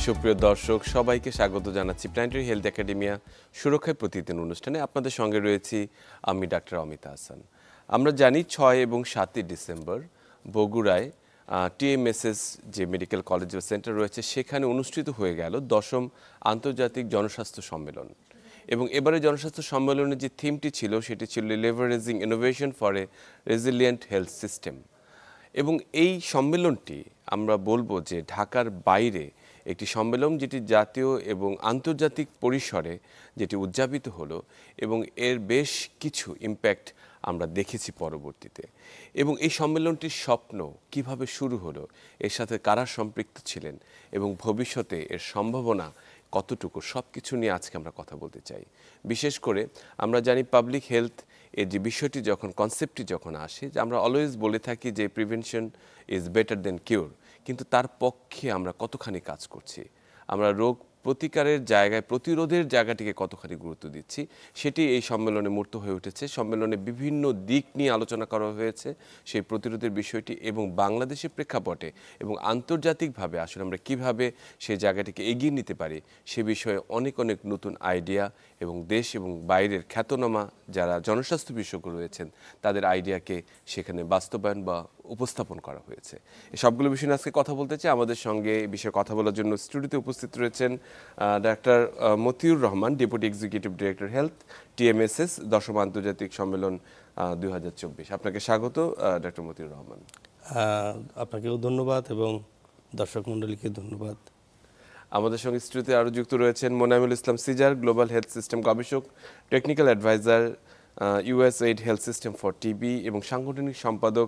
সুপ্রিয় দর্শক সবাইকে স্বাগত জানাচ্ছি প্ল্যানেটারি হেলথ একাডেমিয়া সুরক্ষায় প্রতিদিন অনুষ্ঠানে। আপনাদের সঙ্গে রয়েছি আমি ডাক্তার অমিত হাসান। আমরা জানি 6 এবং 7 ডিসেম্বর বগুড়ায় টিএমএসএস যে মেডিকেল কলেজ ও সেন্টার রয়েছে সেখানে অনুষ্ঠিত হয়ে গেল 10ম আন্তর্জাতিক জনস্বাস্থ্য সম্মেলন। এবং এবারে জনস্বাস্থ্য সম্মেলনের যে থিমটি ছিল সেটি ছিল leveraging innovation for a resilient health system. এবং এই সম্মেলনটি আমরা বলবো যে ঢাকার বাইরে একটি সম্মেলন যেটি জাতীয় এবং আন্তর্জাতিক পরিসরে যেটি উদযাপিত হলো এবং এর বেশ কিছু ইম্প্যাক্ট আমরা দেখেছি পরবর্তীতে। এবং এই সম্মেলনটির স্বপ্ন কিভাবে শুরু হলো, এর সাথে কারা সম্পৃক্ত ছিলেন এবং ভবিষ্যতে এর সম্ভাবনা কতটুকু, সব কিছু নিয়ে আজকে আমরা কথা বলতে চাই। বিশেষ করে আমরা জানি পাবলিক হেলথ এই যে বিষয়টি যখন কনসেপ্টটি যখন আসে, যে আমরা অলওয়েজ বলে থাকি যে প্রিভেনশন ইজ বেটার দেন কিউর, কিন্তু তার পক্ষে আমরা কতখানি কাজ করছি, আমরা রোগ প্রতিকারের জায়গায় প্রতিরোধের জায়গাটিকে কতখানি গুরুত্ব দিচ্ছি, সেটি এই সম্মেলনে মূর্ত হয়ে উঠেছে। সম্মেলনে বিভিন্ন দিক নিয়ে আলোচনা করা হয়েছে, সেই প্রতিরোধের বিষয়টি এবং বাংলাদেশের প্রেক্ষাপটে এবং আন্তর্জাতিকভাবে আসলে আমরা কিভাবে সেই জায়গাটিকে এগিয়ে নিতে পারি সে বিষয়ে অনেক অনেক নতুন আইডিয়া এবং দেশ এবং বাইরের খ্যাতনামা যারা জনস্বাস্থ্য বিশেষজ্ঞ রয়েছেন তাদের আইডিয়াকে সেখানে বাস্তবায়ন বা উপস্থাপন করা হয়েছে। এই সবগুলো বিষয় নিয়ে আজকে কথা বলতে চাই। আমাদের সঙ্গে এই বিষয়ে কথা বলার জন্য স্টুডিওতে উপস্থিত রয়েছেন ডাক্তার Motiur Rahman, deputy executive director health, TMSS 10ম আন্তর্জাতিক সম্মেলন 2024। আপনাকে স্বাগত ডাক্তার মতিউর রহমান। আপনাকেও ধন্যবাদ এবং দর্শক মণ্ডলীকে ধন্যবাদ। আমাদের সঙ্গে স্টুডিওতে আরও যুক্ত রয়েছেন Monaimul Islam Sizar, global health system গবেষক, technical adviser, USAID health system for TB এবং সাংগঠনিক সম্পাদক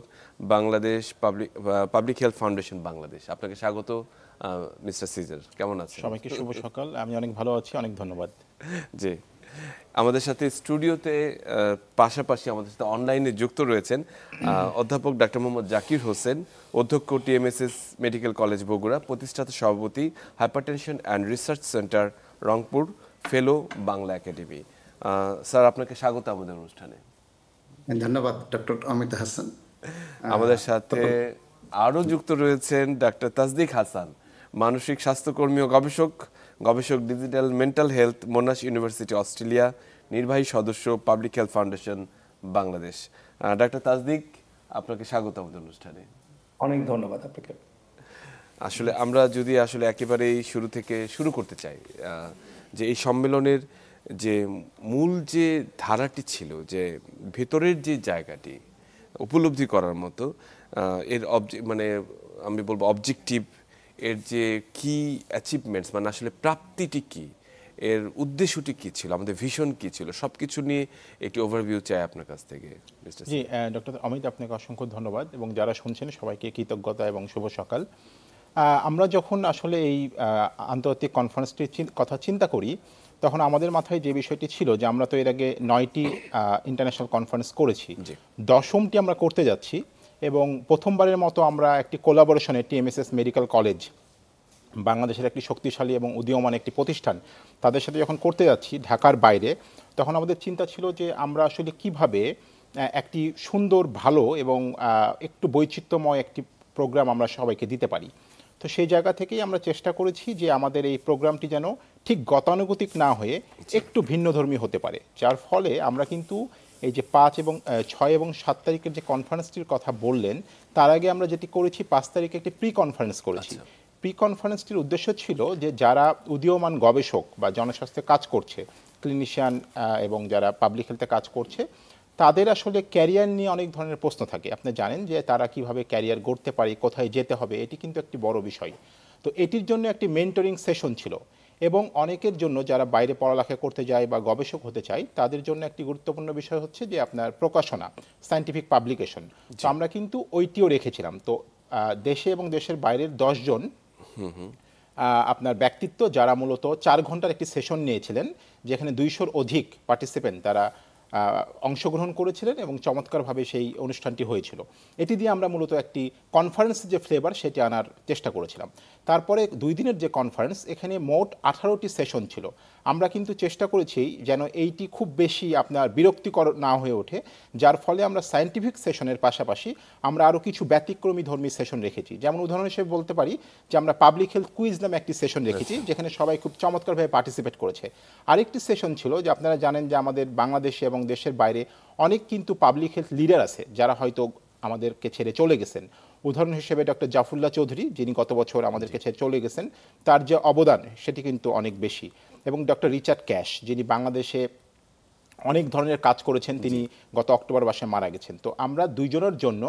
Bangladesh public health foundation Bangladesh. আপনাকে স্বাগত মিস্টার সিজার, কেমন আছেন? সবাইকে শুভ সকাল। আমি অনেক ভালো আছি, অনেক ধন্যবাদ। জি, আমাদের সাথে স্টুডিওতে পাশাপাশি আমাদের সাথে অনলাইনে যুক্ত রয়েছেন অধ্যাপক ডাক্তার মোহাম্মদ জাকির হোসেন, অধ্যক্ষ টিএমএসএস মেডিকেল কলেজ বগুড়া, প্রতিষ্ঠাতা সভাপতি hypertension and research centre Rangpur, fellow Bangla academy. Sir, আপনাকে স্বাগত আমাদের অনুষ্ঠানে। ধন্যবাদ ডক্টর অমিত হাসান। আমাদের সাথে আরও যুক্ত রয়েছেন ডাক্তার তাসদিক হাসান, মানসিক স্বাস্থ্যকর্মী ও গবেষক digital mental health, Monash university Australia, নির্বাহী সদস্য পাবলিক হেলথ ফাউন্ডেশন বাংলাদেশ। ডাক্তার তাসদিক, আপনাকে স্বাগত আমাদের অনুষ্ঠানে। অনেক ধন্যবাদ আপনাকে। আসলে আমরা যদি একেবারেই শুরু থেকে শুরু করতে চাই, যে এই সম্মেলনের যে মূল যে ধারাটি ছিল, যে ভেতরের যে জায়গাটি উপলব্ধি করার মতো, এর মানে আমি বলবো অবজেক্টিভ, এর যে কি অ্যাচিভমেন্টস, মানে আসলে প্রাপ্তিটি কি, এর উদ্দেশ্যটি কি ছিল, আমাদের ভিশন কি ছিল, সব কিছু নিয়ে একটি ওভারভিউ চাই আপনার কাছ থেকে। জি ডক্টর অমিত, আপনাকে অসংখ্য ধন্যবাদ এবং যারা শুনছেন সবাইকে কৃতজ্ঞতা এবং শুভ সকাল। আমরা যখন আসলে এই আন্তর্জাতিক কনফারেন্সটির কথা চিন্তা করি তখন আমাদের মাথায় যে বিষয়টি ছিল যে আমরা তো এর আগে 9টি ইন্টারন্যাশনাল কনফারেন্স করেছি, 10মটি আমরা করতে যাচ্ছি এবং প্রথমবারের মতো আমরা একটি কোলাবোরেশনে টিএমএসএস মেডিকেল কলেজ, বাংলাদেশের একটি শক্তিশালী এবং উদীয়মান একটি প্রতিষ্ঠান, তাদের সাথে যখন করতে যাচ্ছি ঢাকার বাইরে, তখন আমাদের চিন্তা ছিল যে আমরা আসলে কিভাবে একটি সুন্দর, ভালো এবং একটু বৈচিত্র্যময় একটি প্রোগ্রাম আমরা সবাইকে দিতে পারি। তো সেই জায়গা থেকেই আমরা চেষ্টা করেছি যে আমাদের এই প্রোগ্রামটি যেন ঠিক গতানুগতিক না হয়ে একটু ভিন্নধর্মী হতে পারে, যার ফলে আমরা কিন্তু এই যে 5 এবং 6 এবং 7 তারিখের যে কনফারেন্সটির কথা বললেন, তার আগে আমরা যেটি করেছি 5 তারিখে একটি প্রি কনফারেন্স করেছি। প্রি কনফারেন্সটির উদ্দেশ্য ছিল যে যারা উদীয়মান গবেষক বা জনস্বাস্থ্যে কাজ করছে, ক্লিনিশিয়ান এবং যারা পাবলিক হেলথে কাজ করছে, তাদের আসলে ক্যারিয়ার নিয়ে অনেক ধরনের প্রশ্ন থাকে। আপনি জানেন যে তারা কিভাবে ক্যারিয়ার গড়তে পারে, কোথায় যেতে হবে, এটি কিন্তু একটি বড় বিষয়। তো এটির জন্য একটি মেন্টরিং সেশন ছিল এবং অনেকের জন্য যারা বাইরে পড়ালেখা করতে যায় বা গবেষক হতে চায় তাদের জন্য একটি গুরুত্বপূর্ণ বিষয় হচ্ছে যে আপনার প্রকাশনা, সায়েন্টিফিক পাবলিকেশন। তো আমরা কিন্তু ওইটিও রেখেছিলাম। তো দেশে এবং দেশের বাইরের 10 জন আপনার ব্যক্তিত্ব যারা মূলত 4 ঘন্টার একটি সেশন নিয়েছিলেন, যেখানে 200-র অধিক পার্টিসিপেন্ট তারা অংশগ্রহণ করেছিলেন এবং চমৎকারভাবে সেই অনুষ্ঠানটি হয়েছিল। এটি দিয়ে আমরা মূলত একটি কনফারেন্স যে ফ্লেভার সেটি আনার চেষ্টা করেছিলাম। তারপরে 2 দিনের যে কনফারেন্স, এখানে মোট 18টি সেশন ছিল। আমরা কিন্তু চেষ্টা করেছি যেন এইটি খুব বেশি আপনার বিরক্তিকর না হয়ে ওঠে, যার ফলে আমরা সায়েন্টিফিক সেশনের পাশাপাশি আমরা আরও কিছু ব্যতিক্রমী ধর্মী সেশন রেখেছি। যেমন উদাহরণ হিসেবে বলতে পারি যে আমরা পাবলিক হেলথ কুইজ নামে একটি সেশন রেখেছি, যেখানে সবাই খুব চমৎকারভাবে পার্টিসিপেট করেছে। আরেকটি সেশন ছিল যে আপনারা জানেন যে আমাদের বাংলাদেশে এবং দেশের বাইরে অনেক কিন্তু পাবলিক হেলথ লিডার আছে যারা হয়তো আমাদেরকে ছেড়ে চলে গেছেন। উদাহরণ হিসেবে ডক্টর জাফরুল্লাহ চৌধুরী, যিনি গত বছর আমাদেরকে ছেড়ে চলে গেছেন, তার যে অবদান সেটি কিন্তু অনেক বেশি। এবং ডক্টর রিচার্ড ক্যাশ, যিনি বাংলাদেশে অনেক ধরনের কাজ করেছেন, তিনি গত অক্টোবর মাসে মারা গেছেন। তো আমরা দুইজনের জন্য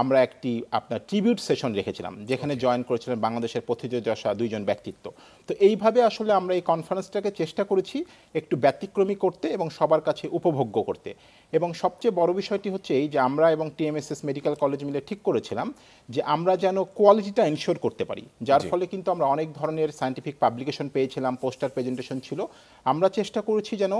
আমরা একটি আপনার ট্রিবিউট সেশন রেখেছিলাম, যেখানে জয়েন করেছিলেন বাংলাদেশের প্রথিতযশা 2 জন ব্যক্তিত্ব। তো এইভাবে আসলে আমরা এই কনফারেন্সটাকে চেষ্টা করেছি একটু ব্যতিক্রমী করতে এবং সবার কাছে উপভোগ্য করতে। এবং সবচেয়ে বড় বিষয়টি হচ্ছে এই যে আমরা এবং টিএমএসএস মেডিকেল কলেজ মিলে ঠিক করেছিলাম যে আমরা যেন কোয়ালিটিটা এনশিওর করতে পারি, যার ফলে কিন্তু আমরা অনেক ধরনের সায়েন্টিফিক পাবলিকেশন পেয়েছিলাম, পোস্টার প্রেজেন্টেশন ছিল। আমরা চেষ্টা করেছি যেন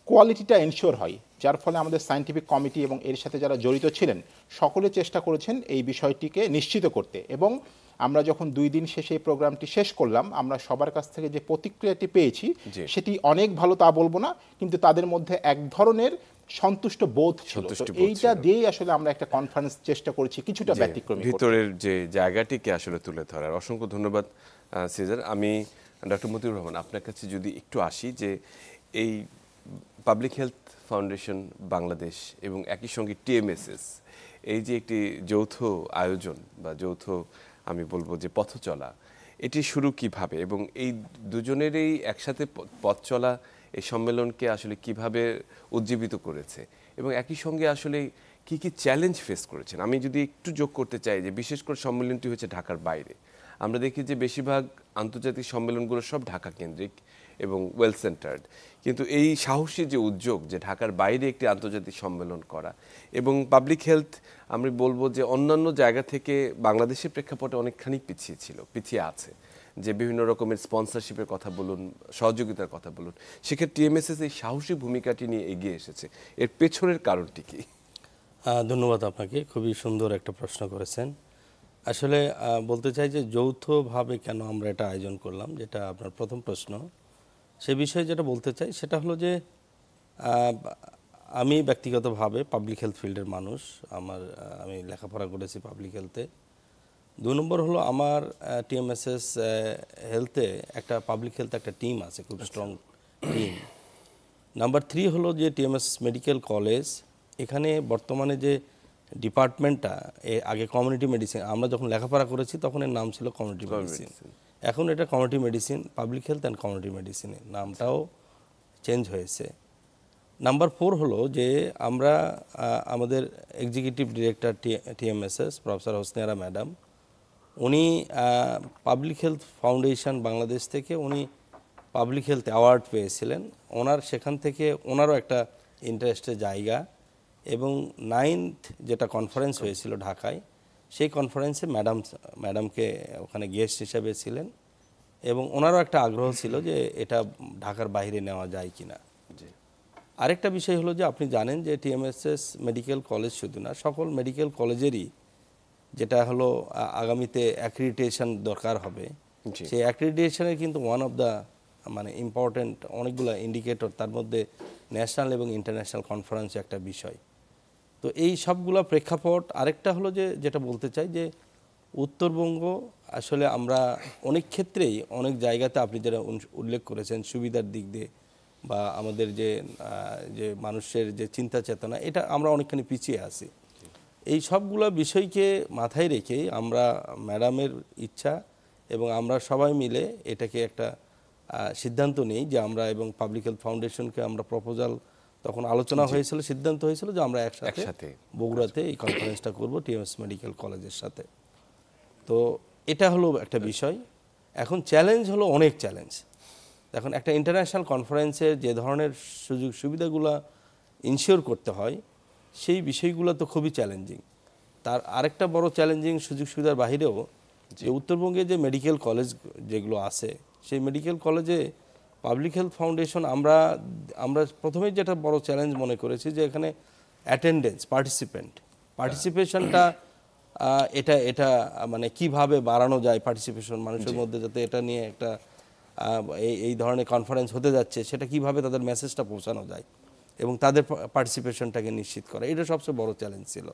কোয়ালিটিটা এনশিওর হয়, যার ফলে আমাদের সায়েন্টিফিক কমিটি এবং এর সাথে যারা জড়িত ছিলেন সকলে চেষ্টা করেছেন এই বিষয়টিকে নিশ্চিত করতে। এবং আমরা যখন 2 দিন শেষে এই প্রোগ্রামটি শেষ করলাম, আমরা সবার কাছ থেকে যে প্রতিক্রিয়াটি পেয়েছি সেটি অনেক ভালো তা বলবো না, কিন্তু তাদের মধ্যে এক ধরনের সন্তুষ্ট বোধ ছিল। তো এইটা দিয়েই আসলে আমরা একটা কনফারেন্স চেষ্টা করেছি কিছুটা ব্যতিক্রমী ভিতরের যে জায়গাটিকে আসলে তুলে ধরার। অসংখ্য ধন্যবাদ সিজার। আমি ডক্টর মতিউর রহমান আপনার কাছে যদি একটু আসি, যে এই পাবলিক হেলথ ফাউন্ডেশন বাংলাদেশ এবং একই সঙ্গে টিএমএসএস, এই যে একটি যৌথ আয়োজন বা যৌথ আমি বলবো যে পথ চলা, এটি শুরু কিভাবে এবং এই দুজনেরই একসাথে পথ চলা এই সম্মেলনকে আসলে কিভাবে উজ্জীবিত করেছে এবং একই সঙ্গে আসলে কি কি চ্যালেঞ্জ ফেস করেছেন? আমি যদি একটু যোগ করতে চাই যে বিশেষ করে সম্মেলনটি হচ্ছে ঢাকার বাইরে। আমরা দেখি যে বেশিরভাগ আন্তর্জাতিক সম্মেলনগুলো সব ঢাকা কেন্দ্রিক এবং ওয়েল সেন্টার্ড, কিন্তু এই সাহসী যে উদ্যোগ যে ঢাকার বাইরে একটি আন্তর্জাতিক সম্মেলন করা এবং পাবলিক হেলথ, আমি বলবো যে অন্যান্য জায়গা থেকে বাংলাদেশের প্রেক্ষাপটে অনেকখানি পিছিয়ে আছে, যে বিভিন্ন রকমের স্পন্সরশিপের কথা বলুন, সহযোগিতার কথা বলুন, সেক্ষেত্রে টিএমএসএস এই সাহসী ভূমিকাটি নিয়ে এগিয়ে এসেছে। এর পেছনের কারণটি কি? ধন্যবাদ আপনাকে, খুবই সুন্দর একটা প্রশ্ন করেছেন। আসলে বলতে চাই যে যৌথভাবে কেন আমরা এটা আয়োজন করলাম, যেটা আপনার প্রথম প্রশ্ন, সে বিষয়ে যেটা বলতে চাই সেটা হলো যে আমি ব্যক্তিগতভাবে পাবলিক হেলথ ফিল্ডের মানুষ। আমি লেখাপড়া করেছি পাবলিক হেলথে। 2 নম্বর হলো আমার টিএমএসএস হেলথে একটা পাবলিক হেলথ একটা টিম আছে, খুব স্ট্রং টিম। নাম্বার 3 হলো যে টিএমএসএস মেডিকেল কলেজ, এখানে বর্তমানে যে ডিপার্টমেন্টটা, আগে কমিউনিটি মেডিসিন, আমরা যখন লেখাপড়া করেছি তখন এর নাম ছিল কমিউনিটি মেডিসিন, এখন এটা community medicine, public health and community মেডিসিনের নামটাও চেঞ্জ হয়েছে। নাম্বার 4 হলো যে আমরা আমাদের executive director TMSS professor Hosne Ara madam, উনি পাবলিক হেলথ ফাউন্ডেশন বাংলাদেশ থেকে উনি পাবলিক হেলথ অ্যাওয়ার্ড পেয়েছিলেন। ওনার সেখান থেকে ওনারও একটা ইন্টারেস্টের জায়গা, এবং 9th যেটা কনফারেন্স হয়েছিল ঢাকায়, সেই কনফারেন্সে ম্যাডামকে ওখানে গেস্ট হিসেবে ছিলেন, এবং ওনারও একটা আগ্রহ ছিল যে এটা ঢাকার বাইরে নেওয়া যায় কিনা। আরেকটা বিষয় হলো যে আপনি জানেন যে টিএমএসএস মেডিকেল কলেজ শুধু না, সকল মেডিকেল কলেজেরই যেটা হলো আগামীতে অ্যাক্রিডিটেশন দরকার হবে, সেই অ্যাক্রিডিটেশনের কিন্তু ওয়ান অফ দ্য ইম্পর্টেন্ট অনেকগুলো ইন্ডিকেটর, তার মধ্যে ন্যাশনাল এবং ইন্টারন্যাশনাল কনফারেন্স একটা বিষয়। তো এই সবগুলো প্রেক্ষাপট। আরেকটা হলো যে যেটা বলতে চাই যে উত্তরবঙ্গ আসলে আমরা অনেক ক্ষেত্রেই অনেক জায়গাতে আপনি যেটা উল্লেখ করেছেন সুবিধার দিক দিয়ে বা আমাদের যে মানুষের যে চিন্তা চেতনা, এটা আমরা অনেকখানি পিছিয়ে আছি। এই সবগুলো বিষয়কে মাথায় রেখেই আমরা ম্যাডামের ইচ্ছা এবং আমরা সবাই মিলে এটাকে একটা সিদ্ধান্ত নিই যে আমরা, এবং পাবলিক হেলথ ফাউন্ডেশনকে আমরা প্রপোজাল তখন আলোচনা হয়েছিল, সিদ্ধান্ত হয়েছিল যে আমরা একসাথে বগুড়াতে এই কনফারেন্সটা করব টিএমএস মেডিকেল কলেজের সাথে। তো এটা হলো একটা বিষয়। এখন চ্যালেঞ্জ হলো অনেক চ্যালেঞ্জ। এখন একটা ইন্টারন্যাশনাল কনফারেন্সের যে ধরনের সুযোগ সুবিধাগুলো ইনশিওর করতে হয়, সেই বিষয়গুলো তো খুবই চ্যালেঞ্জিং। তার আরেকটা বড় চ্যালেঞ্জিং সুযোগ সুবিধার বাহিরেও যে উত্তরবঙ্গে যে মেডিকেল কলেজ যেগুলো আছে, সেই মেডিকেল কলেজে পাবলিক হেলথ ফাউন্ডেশন আমরা প্রথমেই যেটা বড় চ্যালেঞ্জ মনে করেছি যে এখানে অ্যাটেন্ডেন্স পার্টিসিপেশনটা এটা মানে কিভাবে বাড়ানো যায় পার্টিসিপেশন মানুষের মধ্যে, যাতে এটা নিয়ে একটা এই ধরনের কনফারেন্স হতে যাচ্ছে সেটা কিভাবে তাদের মেসেজটা পৌঁছানো যায় এবং তাদের পার্টিসিপেশনটাকে নিশ্চিত করা, এটা সবচেয়ে বড় চ্যালেঞ্জ ছিল।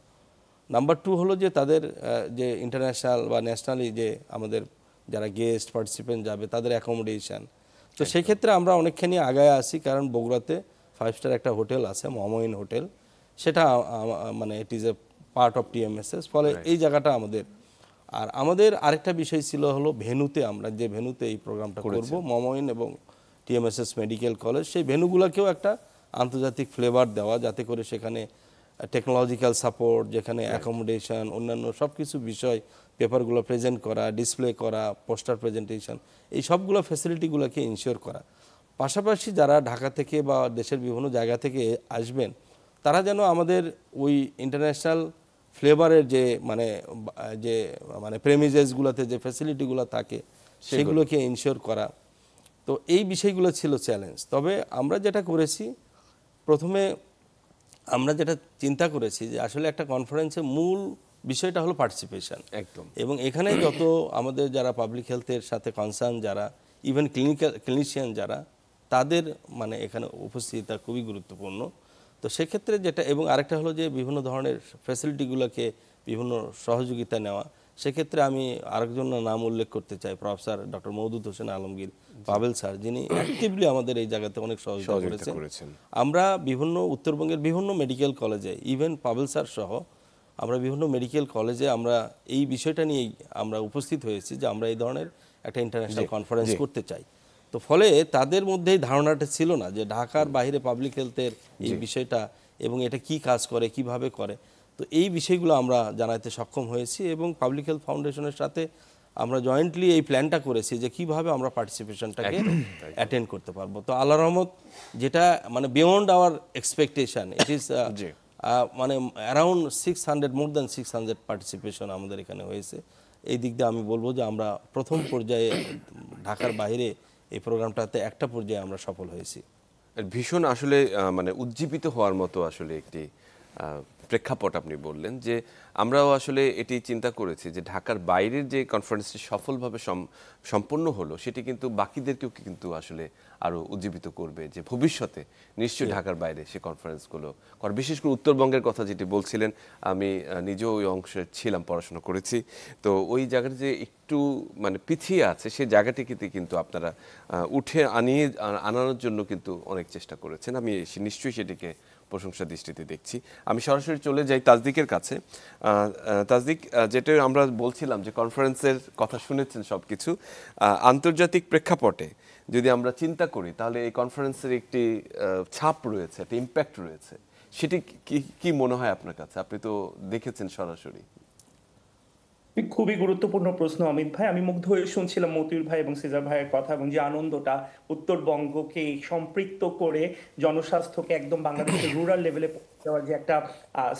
নাম্বার 2 হলো যে তাদের যে ইন্টারন্যাশনাল বা ন্যাশনালি যে আমাদের যারা গেস্ট পার্টিসিপেন্ট যাবে তাদের অ্যাকোমোডেশন। তো সেই ক্ষেত্রে আমরা অনেকখানি আগায় আসি, কারণ বগুড়াতে 5 স্টার একটা হোটেল আছে, মমইন হোটেল, সেটা মানে it is a part of TMSS, ফলে এই জায়গাটা আমাদের। আর আমাদের আরেকটা বিষয় ছিল হলো ভেন্যুতে, আমরা যে ভেন্যুতে এই প্রোগ্রামটা করব মমইন এবং টিএমএসএস মেডিকেল কলেজ, সেই ভেন্যুগুলোকেও একটা আন্তর্জাতিক ফ্লেভার দেওয়া, যাতে করে সেখানে টেকনোলজিক্যাল সাপোর্ট, যেখানে অ্যাকোমোডেশন, অন্যান্য সব কিছু বিষয়, পেপারগুলো প্রেজেন্ট করা, ডিসপ্লে করা, পোস্টার প্রেজেন্টেশন, এই সবগুলো ফ্যাসিলিটিগুলোকে ইনশিওর করা। পাশাপাশি যারা ঢাকা থেকে বা দেশের বিভিন্ন জায়গা থেকে আসবেন তারা যেন আমাদের ওই ইন্টারন্যাশনাল ফ্লেভারের যে মানে প্রেমিজেসগুলোতে যে ফ্যাসিলিটিগুলো থাকে সেগুলোকে ইনশিওর করা। তো এই বিষয়গুলো ছিল চ্যালেঞ্জ। তবে আমরা যেটা করেছি, প্রথমে আমরা যেটা চিন্তা করেছি যে আসলে একটা কনফারেন্সের মূল বিষয়টা হলো পার্টিসিপেশন একদম, এবং এখানে যত আমাদের যারা পাবলিক হেলথের সাথে কনসার্ন যারা, ইভেন ক্লিনিশিয়ান যারা, তাদের মানে এখানে উপস্থিতিটা খুবই গুরুত্বপূর্ণ। তো সেক্ষেত্রে যেটা, এবং আরেকটা হলো যে বিভিন্ন ধরনের ফ্যাসিলিটিগুলোকে বিভিন্ন সহযোগিতা নেওয়া। সেক্ষেত্রে আমি আরেকজন নাম উল্লেখ করতে চাই, professor doctor Moudud Hossain Alamgir Pavel sir, যিনি অ্যাক্টিভলি আমাদের এই জায়গাতে অনেক সহযোগিতা করেছেন। আমরা বিভিন্ন উত্তরবঙ্গের বিভিন্ন মেডিকেল কলেজে, ইভেন পাবেল স্যার সহ আমরা বিভিন্ন মেডিকেল কলেজে আমরা এই বিষয়টা নিয়েই আমরা উপস্থিত হয়েছি যে আমরা এই ধরনের একটা ইন্টারন্যাশনাল কনফারেন্স করতে চাই। তো ফলে তাদের মধ্যে এই ধারণাটা ছিল না যে ঢাকার বাইরে পাবলিক হেলথের এই বিষয়টা এবং এটা কি কাজ করে, কিভাবে করে। তো এই বিষয়গুলো আমরা জানাতে সক্ষম হয়েছি এবং পাবলিক হেলথ ফাউন্ডেশনের সাথে আমরা জয়েন্টলি এই প্ল্যানটা করেছি যে কিভাবে আমরা পার্টিসিপেশনটাকে অ্যাটেন্ড করতে পারবো। তো আল্লাহর রহমত, যেটা মানে beyond our expectation, it is মানে অ্যারাউন্ড 600, মোর দ্যান 600 পার্টিসিপেশন আমাদের এখানে হয়েছে। এই দিক দিয়ে আমি বলবো যে আমরা প্রথম পর্যায়ে ঢাকার বাইরে এই প্রোগ্রামটাতে একটা পর্যায়ে আমরা সফল হয়েছি। ভীষণ আসলে মানে উজ্জীবিত হওয়ার মতো আসলে একটি প্রেক্ষাপট আপনি বললেন, যে আমরাও আসলে এটি চিন্তা করেছি যে ঢাকার বাইরের যে কনফারেন্সটি সফলভাবে সম্পন্ন হলো সেটি কিন্তু বাকিদেরকেও কিন্তু আসলে আরও উজ্জীবিত করবে যে ভবিষ্যতে নিশ্চয়ই ঢাকার বাইরে সে কনফারেন্সগুলো করার। বিশেষ করে উত্তরবঙ্গের কথা যেটি বলছিলেন, আমি নিজেও ওই অংশে ছিলাম, পড়াশোনা করেছি। তো ওই জায়গাটা যে একটু মানে পিছিয়ে আছে সেই জায়গাটিকে কিন্তু আপনারা উঠে আনানোর জন্য কিন্তু অনেক চেষ্টা করেছেন। আমি নিশ্চয়ই সেটিকে প্রশংসা দৃষ্টিতে দেখছি। আমি সরাসরি চলে যাই তাজদিকের কাছে। তাজদিক, যেটা আমরা বলছিলাম যে কনফারেন্সের কথা শুনেছেন সবকিছু, আন্তর্জাতিক প্রেক্ষাপটে যদি আমরা চিন্তা করি তাহলে এই কনফারেন্সের একটি ছাপ রয়েছে, একটা ইম্প্যাক্ট রয়েছে, সেটি কি মনে হয় আপনার কাছে? আপনি তো দেখেছেন সরাসরি। খুবই গুরুত্বপূর্ণ প্রশ্ন অমিত ভাই। আমি মুগ্ধ হয়ে শুনছিলাম মতিউর ভাই এবং সিজার ভাইয়ের কথা, এবং যে আনন্দটা উত্তরবঙ্গকে সম্পৃক্ত করে জনস্বাস্থ্যকে একদম বাংলাদেশের রুরাল লেভেলে দেওয়ার যে একটা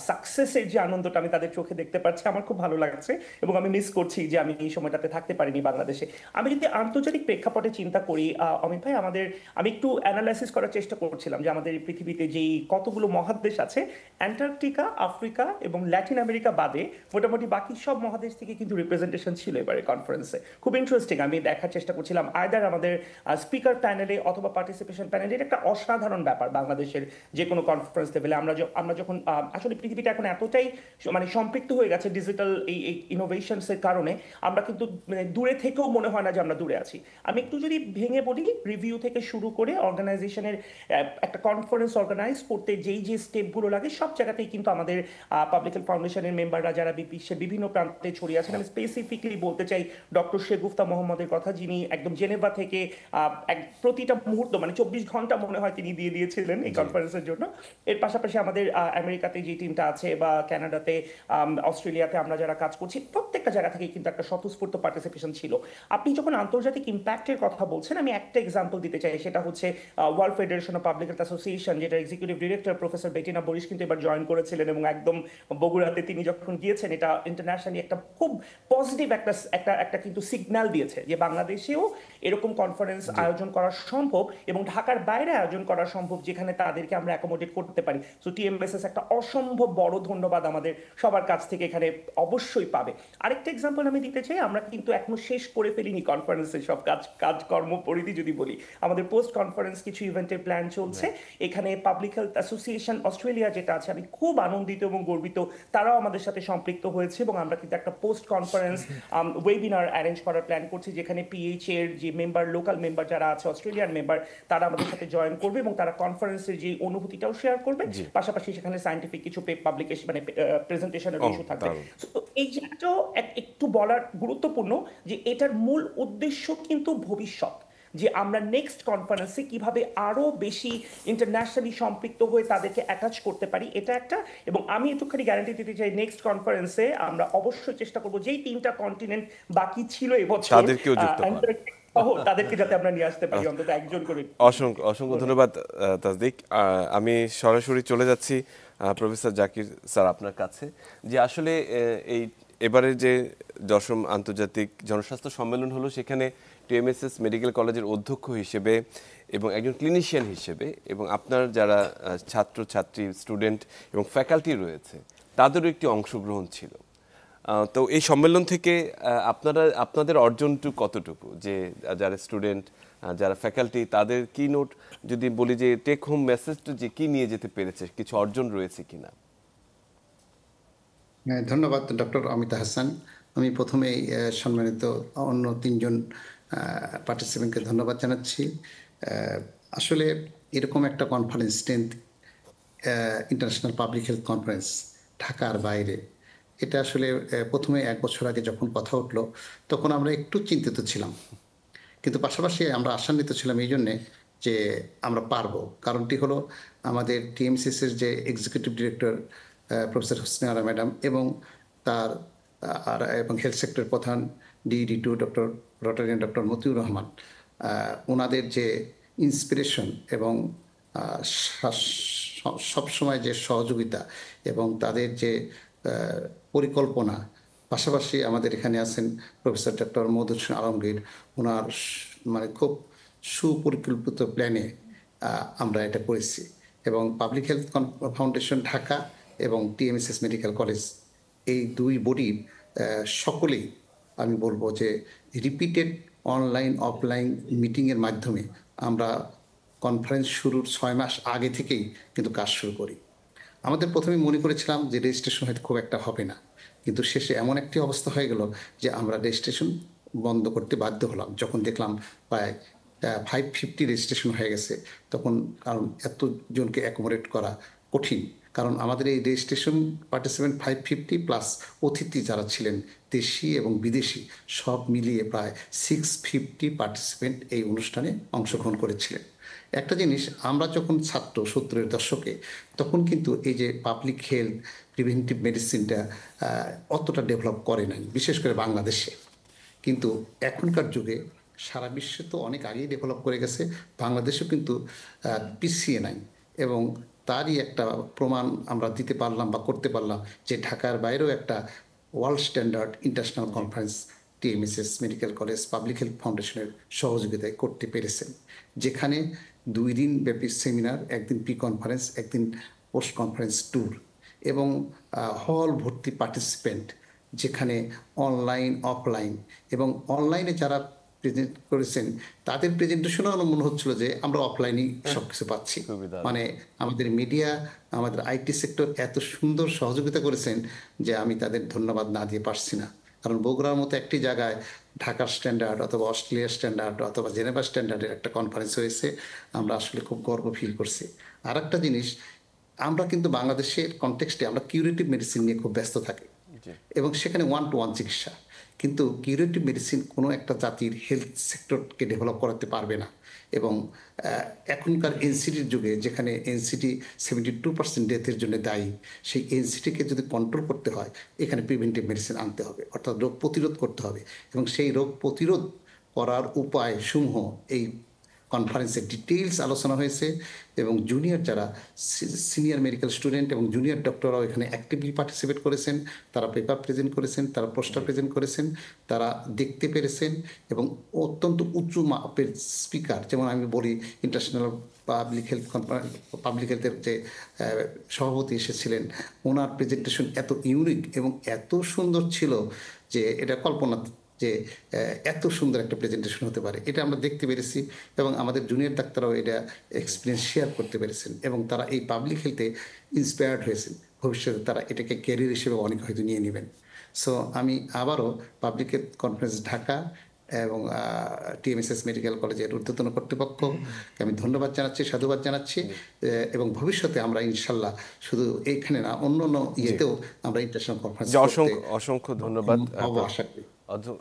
সাকসেসের যে আনন্দটা আমি তাদের চোখে দেখতে পাচ্ছি, আমার খুব ভালো লাগছে এবং আমি মিস করছি যে আমি এই সময়টাতে থাকতে পারিনি বাংলাদেশে। আমি যদি আন্তর্জাতিক প্রেক্ষাপটে চিন্তা করি অমিত ভাই, আমি একটু অ্যানালাইসিস করার চেষ্টা করছিলাম যে আমাদের পৃথিবীতে যেই কতগুলো মহাদেশ আছে, অ্যান্টার্কটিকা, আফ্রিকা এবং ল্যাটিন আমেরিকা বাদে মোটামুটি বাকি সব মহাদেশ থেকে কিন্তু রিপ্রেজেন্টেশন ছিল এবারে কনফারেন্সে। খুব ইন্টারেস্টিং। আমি দেখার চেষ্টা করছিলাম আইদার আমাদের স্পিকার প্যানেলে অথবা পার্টিসিপেশন প্যানেলে। এটা একটা অসাধারণ ব্যাপার বাংলাদেশের যে কোনো কনফারেন্স লেভেলে। আমরা যখন আসলে পৃথিবীটা এখন এতটাই মানে সম্পৃক্ত হয়ে গেছে ডিজিটাল এই ইনোভেশনসের কারণে, আমরা কিন্তু মানে দূরে থেকেও মনে হয় না যে আমরা দূরে আছি। আমি একটু যদি ভেঙে বলি, রিভিউ থেকে শুরু করে অর্গানাইজেশনের একটা কনফারেন্স অর্গানাইজ করতে যেই যে স্টেপগুলো লাগে সব জায়গাতেই কিন্তু আমাদের পাবলিক হেলথ ফাউন্ডেশনের মেম্বাররা যারা বিশ্বের বিভিন্ন প্রান্তে ছড়িয়ে আছেন, আমি স্পেসিফিকলি বলতে চাই ডক্টর শেগুফতা মোহাম্মদের কথা, যিনি একদম জেনেভা থেকে প্রতিটা মুহূর্ত মানে 24 ঘন্টা মনে হয় তিনি দিয়ে দিয়েছিলেন এই কনফারেন্সের জন্য। এর পাশাপাশি আমাদের আমাদের আমেরিকাতে যে টিমটা আছে বা কানাডাতে, অস্ট্রেলিয়াতে আমরা যারা কাজ করছি, প্রত্যেকটা জায়গা থেকে কিন্তু একটা স্বতঃস্ফূর্ত পার্টিসিপেশন ছিল। আপনি যখন আন্তর্জাতিক ইম্প্যাক্টের কথা বলছেন, আমি একটা এক্সাম্পল দিতে চাই, সেটা হচ্ছে world federation of public health association, যেটা এক্সিকিউটিভ ডিরেক্টর প্রফেসর বেটিনা বরিশ কিন্তু এবার জয়েন করেছিলেন, এবং একদম বগুড়াতে তিনি যখন গিয়েছেন, এটা ইন্টারন্যাশনালি একটা খুব পজিটিভ একটা একটা একটা কিন্তু সিগন্যাল দিয়েছে যে বাংলাদেশেও এরকম কনফারেন্স আয়োজন করা সম্ভব এবং ঢাকার বাইরে আয়োজন করা সম্ভব, যেখানে তাদেরকে আমরা অ্যাকোমোডেট করতে পারি। সো টিএমএসএস একটা অসম্ভব বড় ধন্যবাদ আমাদের সবার কাছ থেকে এখানে অবশ্যই পাবে। আরেকটা এক্সাম্পল আমি দিতে চাই, আমরা কিন্তু এখনো শেষ করে ফেলিনি কনফারেন্সের সব কাজকর্ম পরিধি যদি বলি। আমাদের পোস্ট কনফারেন্স কিছু ইভেন্টের প্ল্যান চলছে। এখানে পাবলিক হেলথ অ্যাসোসিয়েশন অস্ট্রেলিয়া যেটা আছে, আমি খুব আনন্দিত এবং গর্বিত, তারাও আমাদের সাথে সম্পৃক্ত হয়েছে এবং আমরা কিন্তু একটা পোস্ট কনফারেন্স ওয়েবিনার অ্যারেঞ্জ করার প্ল্যান করছি, যেখানে পিএইচ এর যে মেম্বার, লোকাল মেম্বার যারা আছে, অস্ট্রেলিয়ান মেম্বার, তারা আমাদের সাথে জয়েন করবে এবং তারা কনফারেন্সের যে অনুভূতিটাও শেয়ার করবে, পাশাপাশি সেখানে সায়েন্টিফিক কিছু পাবলিকেশন মানে প্রেজেন্টেশনের ইস্যু থাকবে। তো এই জিনিসটাও একটু বলার গুরুত্বপূর্ণ যে এটার মূল উদ্দেশ্য কিন্তু ভবিষ্যৎ, যে আমরা নেক্সট কনফারেন্সে কিভাবে আরো বেশি ইন্টারন্যাশনালি সম্পৃক্ত হয়ে তাদেরকে অ্যাটাচ করতে পারি, এটা একটা। এবং আমি একটুখানি গ্যারান্টি দিতে চাই, নেক্সট কনফারেন্সে আমরা অবশ্যই চেষ্টা করবো যেই 3টা কন্টিনেন্ট বাকি ছিল এবছর, তাদেরকেও যুক্ত করা। তাদেরকে যাতে আমরা নিয়ে আসতে পারি অন্তত একজন করে। অসংখ্য ধন্যবাদ তাসদিক। আমি সরাসরি চলে যাচ্ছি প্রফেসর জাকির স্যার আপনার কাছে, যে আসলে এই এবারে যে 10ম আন্তর্জাতিক জনস্বাস্থ্য সম্মেলন হলো, সেখানে টিএমএসএস মেডিকেল কলেজের অধ্যক্ষ হিসেবে এবং একজন ক্লিনিশিয়ান হিসেবে এবং আপনার যারা ছাত্রছাত্রী, স্টুডেন্ট এবং ফ্যাকাল্টি রয়েছে, তাদেরও একটি অংশগ্রহণ ছিল। তো এই সম্মেলন থেকে আপনাদের অর্জনটুকু কতটুকু, যে যারা স্টুডেন্ট, যারা ফ্যাকাল্টি, তাদের কি নোট যদি বলি, যে টেক হোম মেসেজটা যে কি নিয়ে যেতে পেরেছে, কিছু অর্জন রয়েছে কিনা? ধন্যবাদ ডক্টর অমিতা হাসান। আমি প্রথমেই সম্মানিত অন্য 3জন পার্টিসিপেন্টকে ধন্যবাদ জানাচ্ছি। আসলে এরকম একটা conference, 10th international public health conference ঢাকার বাইরে, এটা আসলে প্রথমে 1 বছর আগে যখন কথা উঠলো, তখন আমরা একটু চিন্তিত ছিলাম, কিন্তু পাশাপাশি আমরা আশান্বিত ছিলাম এই জন্যে যে আমরা পারবো। কারণটি হলো আমাদের টিএমসিসির যে executive director professor Hosne Ara madam এবং তার এবং হেলথ সেক্টর প্রধান DED2 doctor Rotarian doctor Motiur Rahman, ওনাদের যে ইন্সপিরেশন এবং সবসময় যে সহযোগিতা এবং তাদের যে পরিকল্পনা, পাশাপাশি আমাদের এখানে আছেন প্রফেসর ডক্টর মধু আলমগীর, ওনার মানে খুব সুপরিকল্পিত প্ল্যানে আমরা এটা করেছি। এবং পাবলিক হেলথ ফাউন্ডেশন ঢাকা এবং টিএমএসএস মেডিকেল কলেজ, এই 2 বডির সকলেই আমি বলবো যে রিপিটেড অনলাইন অফলাইন মিটিংয়ের মাধ্যমে আমরা কনফারেন্স শুরুর 6 মাস আগে থেকেই কিন্তু কাজ শুরু করি। আমাদের প্রথমে মনে করেছিলাম যে রেজিস্ট্রেশন হয়তো খুব একটা হবে না, কিন্তু শেষে এমন একটি অবস্থা হয়ে গেল যে আমরা রেজিস্ট্রেশন বন্ধ করতে বাধ্য হলাম যখন দেখলাম প্রায় 550 রেজিস্ট্রেশন হয়ে গেছে। তখন কারণ এতজনকে অ্যাকোমোডেট করা কঠিন, কারণ আমাদের এই রেজিস্ট্রেশন পার্টিসিপেন্ট 550 প্লাস অতিথি যারা ছিলেন দেশি এবং বিদেশি, সব মিলিয়ে প্রায় 650 পার্টিসিপেন্ট এই অনুষ্ঠানে অংশগ্রহণ করেছিলেন। একটা জিনিস, আমরা যখন ছাত্র 70-এর দশকে, তখন কিন্তু এই যে পাবলিক হেলথ প্রিভেন্টিভ মেডিসিনটা অতটা ডেভেলপ করে নাই, বিশেষ করে বাংলাদেশে। কিন্তু এখনকার যুগে সারা বিশ্বে তো অনেক আগেই ডেভেলপ করে গেছে, বাংলাদেশেও কিন্তু পিছিয়ে নাই। এবং তারই একটা প্রমাণ আমরা দিতে পারলাম বা করতে পারলাম যে ঢাকার বাইরেও একটা world standard international conference TMSS medical college public health ফাউন্ডেশনের সহযোগিতায় করতে পেরেছেন, যেখানে 2 দিন ব্যাপী সেমিনার, একদিন প্রি কনফারেন্স, একদিন পোস্ট কনফারেন্স ট্যুর এবং হল ভর্তি পার্টিসিপেন্ট, যেখানে অনলাইন অফলাইন এবং অনলাইনে যারা প্রেজেন্ট করেছেন তাদের প্রেজেন্টেশনও মনে হচ্ছিল যে আমরা অফলাইনেই সব কিছু পাচ্ছি। মানে আমাদের মিডিয়া, আমাদের আইটি সেক্টর এত সুন্দর সহযোগিতা করেছেন যে আমি তাদের ধন্যবাদ না দিয়ে পারছি না। কারণ বগুড়ার মতো একটি জায়গায় ঢাকার স্ট্যান্ডার্ড অথবা অস্ট্রেলিয়ার স্ট্যান্ডার্ড অথবা জেনেভা স্ট্যান্ডার্ডের একটা কনফারেন্স হয়েছে, আমরা আসলে খুব গর্ব ফিল করছি। আর একটা জিনিস, আমরা কিন্তু বাংলাদেশের কনটেক্সটে আমরা কিউরেটিভ মেডিসিন নিয়ে খুব ব্যস্ত থাকি এবং সেখানে 1-to-1 চিকিৎসা, কিন্তু কিউরেটিভ মেডিসিন কোনো একটা জাতির হেলথ সেক্টরকে ডেভেলপ করাতে পারবে না। এবং এখনকার এনসিডির যুগে যেখানে এনসিডি 72% ডেথের জন্য দায়ী, সেই এনসিডিকে যদি কন্ট্রোল করতে হয় এখানে প্রিভেন্টিভ মেডিসিন আনতে হবে, অর্থাৎ রোগ প্রতিরোধ করতে হবে। এবং সেই রোগ প্রতিরোধ করার উপায় সমূহ এই কনফারেন্সে ডিটেইলস আলোচনা হয়েছে। এবং জুনিয়র যারা সিনিয়র মেডিকেল স্টুডেন্ট এবং জুনিয়র ডক্টররাও এখানে অ্যাক্টিভলি পার্টিসিপেট করেছেন, তারা পেপার প্রেজেন্ট করেছেন, তারা পোস্টার প্রেজেন্ট করেছেন, তারা দেখতে পেরেছেন। এবং অত্যন্ত উঁচু মাপের স্পিকার, যেমন আমি বলি ইন্টারন্যাশনাল পাবলিক হেলথের যে সভাপতি এসেছিলেন, ওনার প্রেজেন্টেশন এত ইউনিক এবং এত সুন্দর ছিল যে এটা কল্পনা যে এত সুন্দর একটা প্রেজেন্টেশন হতে পারে, এটা আমরা দেখতে পেরেছি। এবং আমাদের জুনিয়র ডাক্তাররাও এটা এক্সপিরিয়েন্স শেয়ার করতে পেরেছেন এবং তারা এই পাবলিক হেলথে ইন্সপায়ার্ড হয়েছেন। ভবিষ্যতে তারা এটাকে ক্যারিয়ার হিসেবে অনেক হয়তো নিয়ে নেবেন। সো আমি আবারও পাবলিক হেলথ কনফারেন্স ঢাকা এবং টিএমএসএস মেডিকেল কলেজের ঊর্ধ্বতন কর্তৃপক্ষকে আমি ধন্যবাদ জানাচ্ছি, সাধুবাদ জানাচ্ছি। এবং ভবিষ্যতে আমরা ইনশাল্লাহ শুধু এইখানে না, অন্য ইয়েতেও আমরা ইন্টারন্যাশনাল কনফারেন্স অসংখ্য ধন্যবাদ, আশা করি।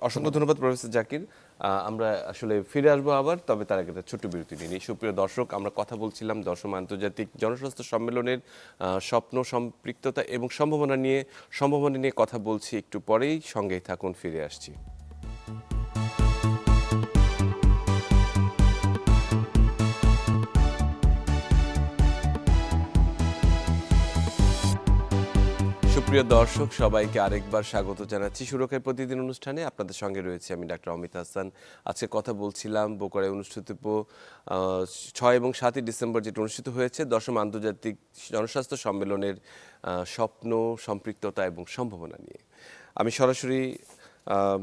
অসংখ্য ধন্যবাদ প্রফেসর জাকির। আমরা আসলে ফিরে আসবো আবার, তবে তার আগে একটা ছোট্ট বিরতি নিই। সুপ্রিয় দর্শক, আমরা কথা বলছিলাম 10ম আন্তর্জাতিক জনস্বাস্থ্য সম্মেলনের স্বপ্ন, সম্পৃক্ততা এবং সম্ভাবনা নিয়ে কথা বলছি। একটু পরেই সঙ্গেই থাকুন, ফিরে আসছি। সুপ্রিয় দর্শক, সবাইকে আরেকবার স্বাগত জানাচ্ছি সুরক্ষায় প্রতিদিন অনুষ্ঠানে। আপনাদের সঙ্গে রয়েছে আমি ডাক্তার অমিত হাসান। আজকে কথা বলছিলাম বগুড়ায় অনুষ্ঠিত 6 এবং 7 ডিসেম্বর যেটা অনুষ্ঠিত হয়েছে 10ম আন্তর্জাতিক জনস্বাস্থ্য সম্মেলনের স্বপ্ন, সম্পৃক্ততা এবং সম্ভাবনা নিয়ে। আমি সরাসরি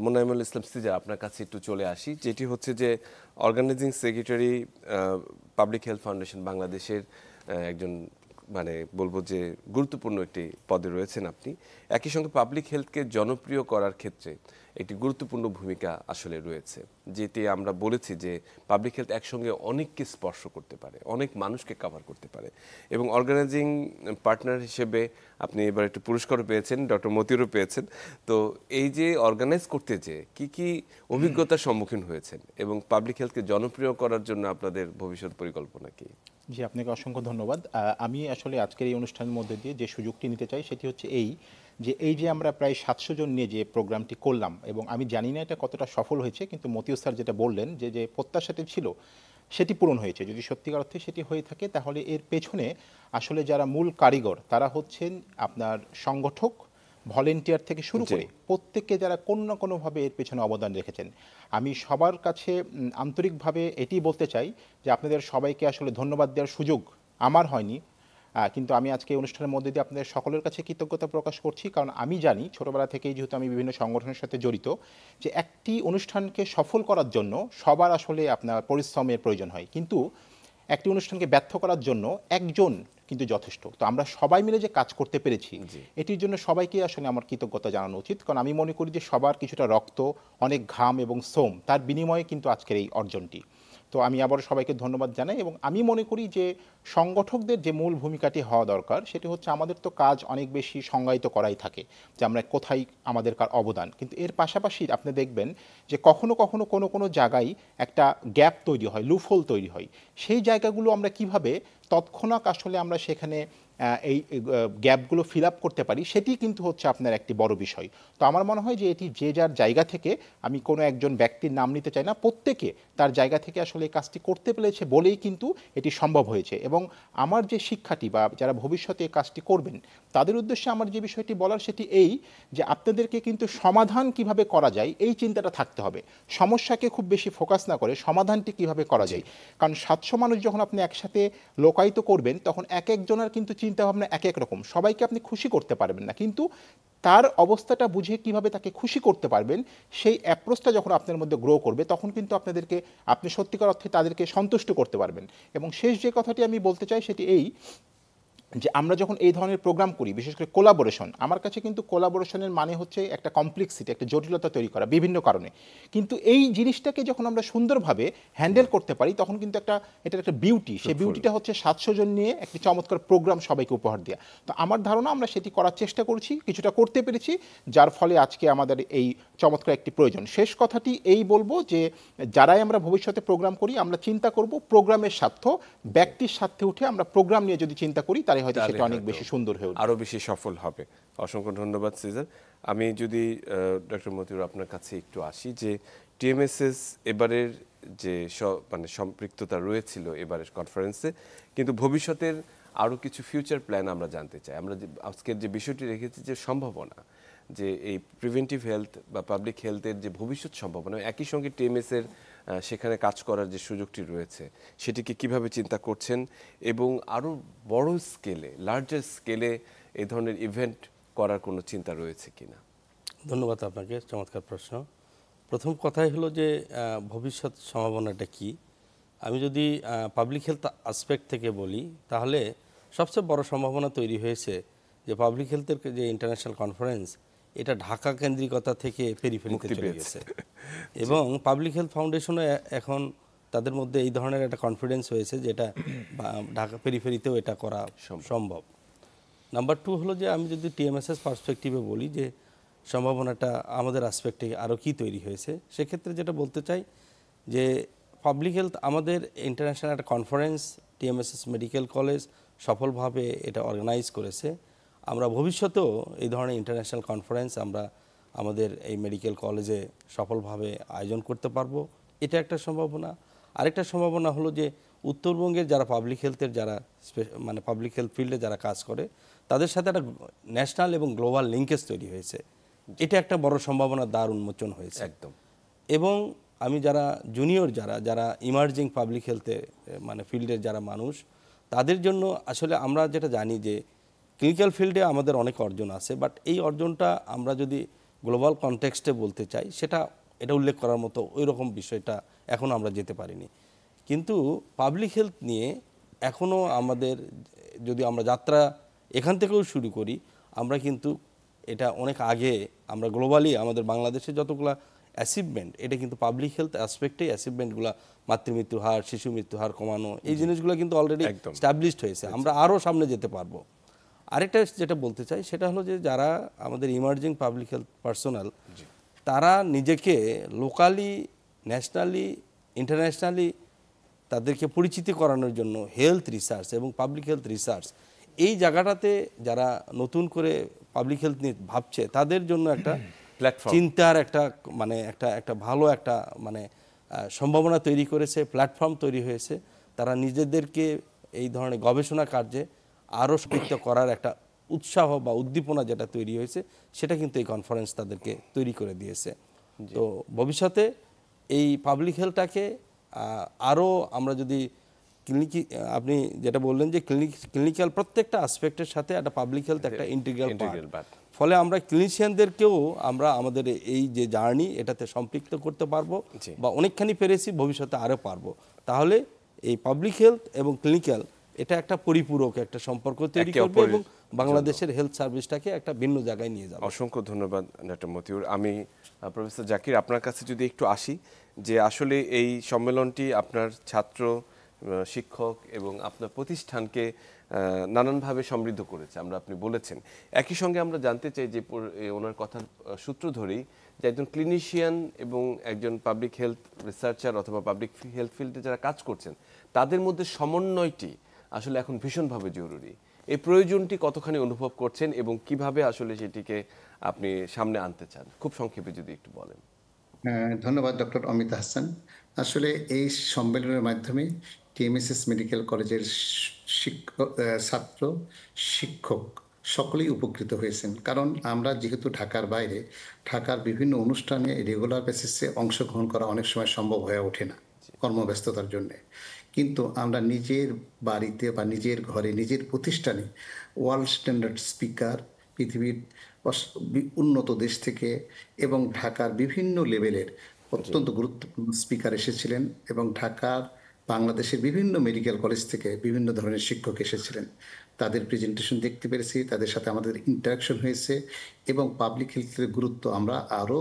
মোনায়েমুল ইসলাম সিজার আপনার কাছে একটু চলে আসি, যেটি হচ্ছে যে organising secretary public health foundation বাংলাদেশের একজন, মানে বলবো যে গুরুত্বপূর্ণ একটি পদে রয়েছেন আপনি। একই সঙ্গে পাবলিক হেলথকে জনপ্রিয় করার ক্ষেত্রে একটি গুরুত্বপূর্ণ ভূমিকা আসলে রয়েছে, যেটি আমরা বলেছি যে পাবলিক হেলথ একসঙ্গে অনেককে স্পর্শ করতে পারে, অনেক মানুষকে কভার করতে পারে। এবং অর্গানাইজিং পার্টনার হিসেবে আপনি এবার একটু পুরস্কারও পেয়েছেন, ডক্টর মতিউরও পেয়েছেন। তো এই যে অর্গানাইজ করতে যে কি অভিজ্ঞতার সম্মুখীন হয়েছেন এবং পাবলিক হেলথকে জনপ্রিয় করার জন্য আপনাদের ভবিষ্যৎ পরিকল্পনা কি? জি, আপনাকে অসংখ্য ধন্যবাদ। আমি আসলে আজকের এই অনুষ্ঠানের মধ্যে দিয়ে যে সুযোগটি নিতে চাই সেটি হচ্ছে এই যে আমরা প্রায় 700 জন নিয়ে যে প্রোগ্রামটি করলাম, এবং আমি জানি না এটা কতটা সফল হয়েছে, কিন্তু মতিউর স্যার যেটা বললেন যে প্রত্যাশাটি ছিল সেটি পূরণ হয়েছে। যদি সত্যিকার অর্থে সেটি হয়ে থাকে তাহলে এর পেছনে আসলে যারা মূল কারিগর তারা হচ্ছেন আপনার সংগঠক, ভলেন্টিয়ার থেকে শুরু করে প্রত্যেককে যারা কোনো না কোনোভাবে এর পেছনে অবদান রেখেছেন। আমি সবার কাছে আন্তরিকভাবে এটি বলতে চাই যে আপনাদের সবাইকে আসলে ধন্যবাদ দেওয়ার সুযোগ আমার হয়নি, কিন্তু আমি আজকে এই অনুষ্ঠানের মধ্যে দিয়ে আপনাদের সকলের কাছে কৃতজ্ঞতা প্রকাশ করছি। কারণ আমি জানি ছোটোবেলা থেকেই, যেহেতু আমি বিভিন্ন সংগঠনের সাথে জড়িত, যে একটি অনুষ্ঠানকে সফল করার জন্য সবার আসলে আপনার পরিশ্রমের প্রয়োজন হয়, কিন্তু একটি অনুষ্ঠানকে ব্যর্থ করার জন্য একজন কিন্তু যথেষ্ট। তো আমরা সবাই মিলে যে কাজ করতে পেরেছি এটির জন্য সবাইকে আসলে আমার কৃতজ্ঞতা জানানো উচিত। কারণ আমি মনে করি যে সবার কিছুটা রক্ত, অনেক ঘাম এবং শ্রম, তার বিনিময়ে কিন্তু আজকের এই অর্জনটি। তো আমি আবারও সবাইকে ধন্যবাদ জানাই। এবং আমি মনে করি যে সংগঠকদের যে মূল ভূমিকাটি হওয়া দরকার সেটি হচ্ছে, আমাদের তো কাজ অনেক বেশি সংজ্ঞায়িত করাই থাকে যে আমরা কোথায় আমাদের অবদান, কিন্তু এর পাশাপাশি আপনি দেখবেন যে কখনো কখনো কোনো জায়গায় একটা গ্যাপ তৈরি হয়, লুফহোল তৈরি হয়। সেই জায়গাগুলো আমরা কিভাবে তৎক্ষণাৎ আসলে আমরা সেখানে এই গ্যাপগুলো ফিল আপ করতে পারি, সেটি কিন্তু হচ্ছে আপনার একটি বড় বিষয়। তো আমার মনে হয় যে এটি যে যার জায়গা থেকে, আমি কোনো একজন ব্যক্তির নাম নিতে চাই না, প্রত্যেকে তার জায়গা থেকে আসলে এই কাজটি করতে পেরেছে বলেই কিন্তু এটি সম্ভব হয়েছে। এবং আমার যে শিক্ষাটি বা যারা ভবিষ্যতে এই কাজটি করবেন তাদের উদ্দেশ্যে আমার যে বিষয়টি বলার সেটি এই, যে আপনাদেরকে কিন্তু সমাধান কিভাবে করা যায় এই চিন্তাটা থাকতে হবে। সমস্যাকে খুব বেশি ফোকাস না করে সমাধানটি কিভাবে করা যায়। কারণ 700 মানুষ যখন আপনি একসাথে লোকায়িত করবেন তখন এক একজনের কিন্তু চিন্তাভাবনা এক এক রকম, সবাইকে আপনি খুশি করতে পারবেন না, কিন্তু তার অবস্থাটা বুঝে কিভাবে তাকে খুশি করতে পারবেন সেই অ্যাপ্রোচটা যখন আপনার মধ্যে গ্রো করবে তখন কিন্তু আপনি সত্যিকার অর্থে তাদেরকে সন্তুষ্ট করতে পারবেন। এবং শেষ যে কথাটি আমি বলতে চাই সেটি এই, যে আমরা যখন এই ধরনের প্রোগ্রাম করি, বিশেষ করে কোলাবোরেশন, আমার কাছে কিন্তু কোলাবোরেশনের মানে হচ্ছে একটা কমপ্লেক্সিটি, একটা জটিলতা তৈরি করা বিভিন্ন কারণে। কিন্তু এই জিনিসটাকে যখন আমরা সুন্দরভাবে হ্যান্ডেল করতে পারি তখন কিন্তু এটার একটা বিউটি, সেই বিউটিটা হচ্ছে 700 জন নিয়ে একটি চমৎকার প্রোগ্রাম সবাইকে উপহার দেওয়া। তো আমার ধারণা আমরা সেটি করার চেষ্টা করছি, কিছুটা করতে পেরেছি, যার ফলে আজকে আমাদের এই চমৎকার একটি প্রয়োজন। শেষ কথাটি এই বলবো যে যারাই আমরা ভবিষ্যতে প্রোগ্রাম করি আমরা চিন্তা করব প্রোগ্রামের স্বার্থ ব্যক্তির স্বার্থে উঠে আমরা প্রোগ্রাম নিয়ে যদি চিন্তা করি তাহলে হয়তো সেটা অনেক বেশি সুন্দর হয়ে উঠবে, আরো বেশি সফল হবে। অসংখ্য ধন্যবাদ সিজার। আমি যদি ডক্টর মতিউর আপনার কাছে একটু আসি, যে টিএমএসএস এবারের যে মানে সম্পৃক্ততা রয়েছিল এবারের কনফারেন্সে, কিন্তু ভবিষ্যতের আরো কিছু ফিউচার প্ল্যান আমরা জানতে চাই। আমরা যে আজকের যে বিষয়টি রেখেছি যে সম্ভাবনা, যে এই প্রিভেন্টিভ হেলথ বা পাবলিক হেলথের যে ভবিষ্যৎ সম্ভাবনা, একই সঙ্গে টিএমএস এর সেখানে কাজ করার যে সুযোগটি রয়েছে সেটিকে কিভাবে চিন্তা করছেন, এবং আরও বড় স্কেলে, লার্জার স্কেলে এই ধরনের ইভেন্ট করার কোনো চিন্তা রয়েছে কিনা? ধন্যবাদ আপনাকে, চমৎকার প্রশ্ন। প্রথম কথাই হলো যে ভবিষ্যৎ সম্ভাবনাটা কি। আমি যদি পাবলিক হেলথ আসপেক্ট থেকে বলি তাহলে সবচেয়ে বড় সম্ভাবনা তৈরি হয়েছে যে পাবলিক হেলথের যে ইন্টারন্যাশনাল কনফারেন্স, এটা ঢাকা কেন্দ্রিকতা থেকে পেরিফেরিতে চলে গেছে, এবং পাবলিক হেলথ ফাউন্ডেশনও এখন তাদের মধ্যে এই ধরনের একটা কনফিডেন্স হয়েছে যে এটা ঢাকা পেরিফেরিতেও এটা করা সম্ভব। নাম্বার 2 হলো যে আমি যদি টিএমএসএস পার্সপেক্টিভে বলি যে সম্ভাবনাটা আমাদের আসপেক্টে আরও কি তৈরি হয়েছে, সেক্ষেত্রে যেটা বলতে চাই যে পাবলিক হেলথ আমাদের ইন্টারন্যাশনাল একটা কনফারেন্স টিএমএসএস মেডিকেল কলেজ সফলভাবে এটা অর্গানাইজ করেছে। আমরা ভবিষ্যতেও এই ধরনের ইন্টারন্যাশনাল কনফারেন্স আমরা আমাদের এই মেডিকেল কলেজে সফলভাবে আয়োজন করতে পারবো, এটা একটা সম্ভাবনা। আরেকটা সম্ভাবনা হলো যে উত্তরবঙ্গের যারা পাবলিক হেলথের যারা মানে পাবলিক হেলথ ফিল্ডে যারা কাজ করে তাদের সাথে একটা ন্যাশনাল এবং গ্লোবাল লিঙ্কেজ তৈরি হয়েছে, এটা একটা বড় সম্ভাবনা দ্বার উন্মোচন হয়েছে একদম। এবং আমি যারা জুনিয়র যারা ইমার্জিং পাবলিক হেলথে মানে ফিল্ডের যারা মানুষ, তাদের জন্য আসলে আমরা যেটা জানি যে ক্লিনিক্যাল ফিল্ডে আমাদের অনেক অর্জন আছে, বাট এই অর্জনটা আমরা যদি গ্লোবাল কনটেক্সটে বলতে চাই এটা উল্লেখ করার মতো ওই রকম বিষয়টা এখনও আমরা যেতে পারিনি। কিন্তু পাবলিক হেলথ নিয়ে এখনও আমাদের যদি আমরা যাত্রা এখান থেকেও শুরু করি, আমরা কিন্তু এটা অনেক আগে আমরা গ্লোবালি আমাদের বাংলাদেশে যতগুলো অ্যাচিভমেন্ট, এটা কিন্তু পাবলিক হেলথ অ্যাসপেক্টেই অ্যাচিভমেন্টগুলো, মাতৃমৃত্যুর হার, শিশু মৃত্যুর হার কমানো, এই জিনিসগুলো কিন্তু অলরেডি স্ট্যাবলিশড হয়েছে, আমরা আরও সামনে যেতে পারবো। আরেকটা যেটা বলতে চাই সেটা হলো যে যারা আমাদের ইমার্জিং পাবলিক হেলথ পার্সোনাল, তারা নিজেকে লোকালি, ন্যাশনালি, ইন্টারন্যাশনালি তাদেরকে পরিচিতি করানোর জন্য হেলথ রিসার্চ এবং পাবলিক হেলথ রিসার্চ এই জায়গাটাতে যারা নতুন করে পাবলিক হেলথ নিয়ে ভাবছে তাদের জন্য একটা চিন্তার একটা মানে একটা ভালো একটা মানে সম্ভাবনা তৈরি করেছে, প্ল্যাটফর্ম তৈরি হয়েছে। তারা নিজেদেরকে এই ধরনের গবেষণা কার্যে আরও সম্পৃক্ত করার একটা উৎসাহ বা উদ্দীপনা যেটা তৈরি হয়েছে সেটা কিন্তু এই কনফারেন্স তাদেরকে তৈরি করে দিয়েছে। তো ভবিষ্যতে এই পাবলিক হেলথটাকে আরও আমরা যদি আপনি যেটা বললেন যে ক্লিনিক্যাল প্রত্যেকটা আসপেক্টের সাথে একটা পাবলিক হেলথ একটা ইন্টিগ্রাল পার্ট, ফলে আমরা ক্লিনিশিয়ানদেরকেও আমরা আমাদের এই যে জার্নি এটাতে সম্পৃক্ত করতে পারবো বা অনেকখানি পেরেছি, ভবিষ্যতে আরও পারবো। তাহলে এই পাবলিক হেলথ এবং ক্লিনিক্যাল এটা একটা পরিপূরক একটা সম্পর্ক তৈরি করবে এবং বাংলাদেশের হেলথ সার্ভিসটাকে একটা ভিন্ন জায়গায় নিয়ে যাবে। অসংখ্য ধন্যবাদ ডক্টর মতিউর। আমি প্রফেসর জাকির আপনার কাছে যদি একটু আসি, যে আসলে এই সম্মেলনটি আপনার ছাত্র, শিক্ষক এবং আপনার প্রতিষ্ঠানকে নানানভাবে সমৃদ্ধ করেছে, আপনি বলেছেন। একই সঙ্গে আমরা জানতে চাই যে ওনার কথার সূত্র ধরেই যে একজন ক্লিনিশিয়ান এবং একজন পাবলিক হেলথ রিসার্চার অথবা পাবলিক হেলথ ফিল্ডে যারা কাজ করছেন তাদের মধ্যে সমন্বয়টি আসলে এখন ভীষণভাবে জরুরি। এই প্রয়োজনটি কতখানি অনুভব করছেন এবং কিভাবে আসলে সেটিকে আপনি সামনে আনতে চান, খুব সংক্ষেপে যদি একটু বলেন। ধন্যবাদ ডক্টর অমিত হাসান। আসলে এই সম্মেলনের মাধ্যমে টিএমএসএস মেডিকেল কলেজের ছাত্র, শিক্ষক সকলেই উপকৃত হয়েছেন। কারণ আমরা যেহেতু ঢাকার বাইরে, ঢাকার বিভিন্ন অনুষ্ঠানে রেগুলার বেসিসে অংশগ্রহণ করা অনেক সময় সম্ভব হয়ে ওঠে না কর্মব্যস্ততার জন্যে, কিন্তু আমরা নিজের বাড়িতে বা নিজের ঘরে, নিজের প্রতিষ্ঠানে ওয়ার্ল্ড স্ট্যান্ডার্ড স্পিকার, পৃথিবীর উন্নত দেশ থেকে এবং ঢাকার বিভিন্ন লেভেলের অত্যন্ত গুরুত্বপূর্ণ স্পিকার এসেছিলেন এবং ঢাকার বাংলাদেশের বিভিন্ন মেডিকেল কলেজ থেকে বিভিন্ন ধরনের শিক্ষক এসেছিলেন। তাদের প্রেজেন্টেশন দেখতে পেরেছি, তাদের সাথে আমাদের ইন্টারাকশন হয়েছে এবং পাবলিক হেলথের গুরুত্ব আমরা আরও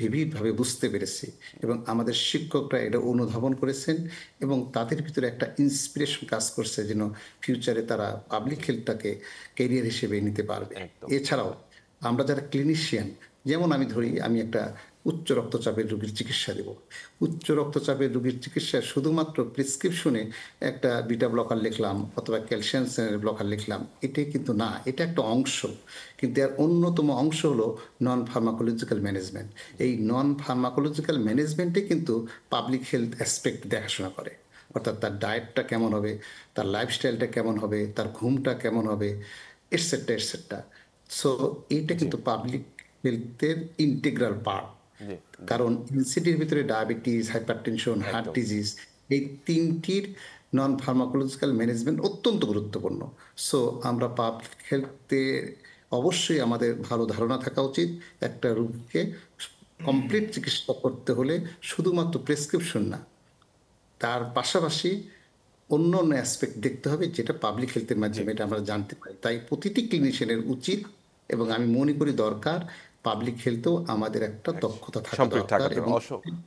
বিবিধভাবে বুঝতে পেরেছি এবং আমাদের শিক্ষকরা এটা অনুধাবন করেছেন এবং তাদের ভিতরে একটা ইন্সপিরেশন কাজ করছে যেন ফিউচারে তারা পাবলিক হেলথটাকে ক্যারিয়ার হিসেবে নিতে পারবে। এছাড়াও আমরা যারা ক্লিনিশিয়ান, যেমন আমি ধরি আমি একটা উচ্চ রক্তচাপের রোগীর চিকিৎসা দেব, উচ্চ রক্তচাপের রোগীর চিকিৎসা শুধুমাত্র প্রেসক্রিপশনে একটা বিটা ব্লকার লিখলাম অথবা ক্যালসিয়াম চ্যানেল ব্লকার লিখলাম, এটাই কিন্তু না, এটা একটা অংশ। কিন্তু এর অন্যতম অংশ হলো নন ফার্মাকোলজিক্যাল ম্যানেজমেন্ট। এই নন ফার্মাকোলজিক্যাল ম্যানেজমেন্টে কিন্তু পাবলিক হেলথ অ্যাসপেক্ট দেখাশোনা করে, অর্থাৎ তার ডায়েটটা কেমন হবে, তার লাইফস্টাইলটা কেমন হবে, তার ঘুমটা কেমন হবে, এটসেট্রা এটসেট্রা। সো এইটা কিন্তু পাবলিক হেলথের ইন্টিগ্রাল পার্ট। কারণ এনসিডির ভিতরে ডায়াবেটিস, হাইপারটেনশন, হার্ট ডিজিজ, এই তিনটির নন ফার্মাকোলজিক্যাল ম্যানেজমেন্ট অত্যন্ত গুরুত্বপূর্ণ। সো আমরা পাবলিক হেলথে অবশ্যই আমাদের ভালো ধারণা থাকা উচিত। একটা রোগীকে কমপ্লিট চিকিৎসা করতে হলে শুধুমাত্র প্রেসক্রিপশন না, তার পাশাপাশি অন্য অন্য অ্যাসপেক্ট দেখতে হবে, যেটা পাবলিক হেলথের মাধ্যমে এটা আমরা জানতে পারি। তাই প্রতিটি ক্লিনিশিয়ানের উচিত এবং আমি মনে করি দরকার পাবলিক হেলথেও আমাদের একটা দক্ষতা থাকা দরকার এবং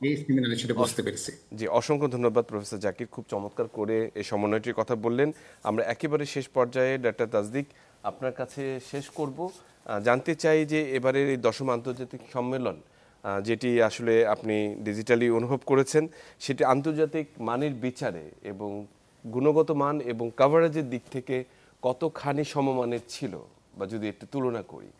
এই সেমিনারে সেটা বুঝতে পেরেছি। জি, অসংখ্য ধন্যবাদ প্রফেসর জাকির, খুব চমৎকার করে এই সমন্বয়টির কথা বললেন। আমরা একেবারে শেষ পর্যায়ে ডাক্তার তাসদিক আপনার কাছে শেষ করব, জানতে চাই যে এবারের এই 10ম আন্তর্জাতিক সম্মেলন যেটি আসলে আপনি ডিজিটালি অনুভব করেছেন, সেটি আন্তর্জাতিক মানের বিচারে এবং গুণগত মান এবং কভারেজের দিক থেকে কতখানি সমমানের ছিল, বা যদি একটু তুলনা করি?